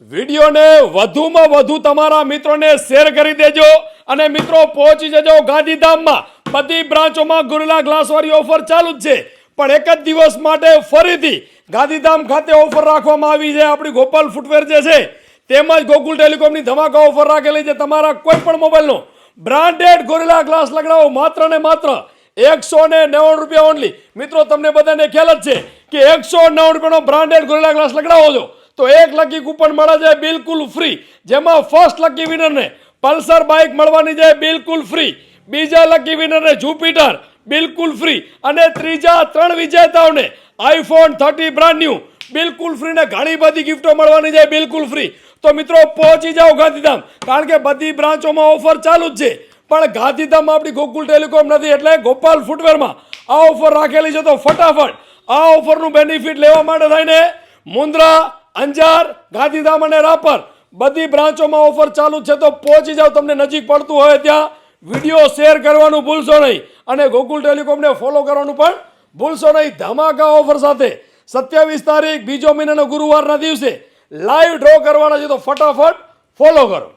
વિડીયોને વધુમાં વધુ તમારા મિત્રોને શેર કરી દેજો અને મિત્રો પહોંચી જજો ગાંધીધામમાં બધી બ્રાન્ચોમાં ગોરિલા ગ્લાસવાળી ઓફર ચાલુ જ છે પણ એક જ દિવસ માટે ફરીથી ગાંધીધામ ખાતે ઓફર રાખવામાં આવી છે આપણી ગોપાલ ફૂટવેર જે છે તેમજ ગોકુલ ટેલિકોમની ધમાકા ઓફર રાખેલી છે તમારા કોઈ પણ મોબાઈલનો બ્રાન્ડેડ ગોરિલા ગ્લાસ લગાવો માત્ર ને માત્ર 199 રૂપિયા ઓનલી મિત્રો તમને બધાને ખ્યાલ જ છે કે 199 રૂપિયાનો બ્રાન્ડેડ ગોરિલા ગ્લાસ લગાવો છો તો એક લકી કૂપન મળે છે બિલકુલ ફ્રી જેમાં ફર્સ્ટ લકી વિનરને પલ્સર બાઇક મળવાની છે બિલકુલ ફ્રી બીજા લકી વિનરને જુપિટર બિલકુલ ફ્રી અને ત્રીજા 3 વિજેતાઓને આઈફોન 30 બ્રાન્ડ ન્યૂ બિલકુલ ફ્રી ને ઘણી બધી ગિફ્ટો મળવાની છે બિલકુલ ફ્રી તો મિત્રો પહોંચી જાઓ ગાંધીધામ કારણ કે બધી બ્રાન્ચોમાં ઓફર ચાલુ જ છે પણ ગાંધીધામમાં આપણી ગોકુલ ટેલિકોમ નથી એટલે ગોપાલ ફૂટવેરમાં આ ઓફર રાખેલી છે તો ફટાફટ આ ઓફરનું બેનિફિટ લેવા માટે થઈને મુન્દ્રા અંજાર ગાંધીધામ અને રાપર બધી બ્રાન્ચોમાં ઓફર ચાલુ છે તો પહોંચી જાઓ તમને નજીક પડતું હોય ત્યાં વિડીયો શેર કરવાનું ભૂલશો નહીં અને ગોકુલ ટેલિકોમને ફોલો કરવાનું પણ ભૂલશો નહીં ધમાકા ઓફર સાથે 27 તારીખ બીજો મહિનાનો ગુરુવારના દિવસે લાઈવ ડ્રો કરવાના છે તો ફટાફટ ફોલો કરો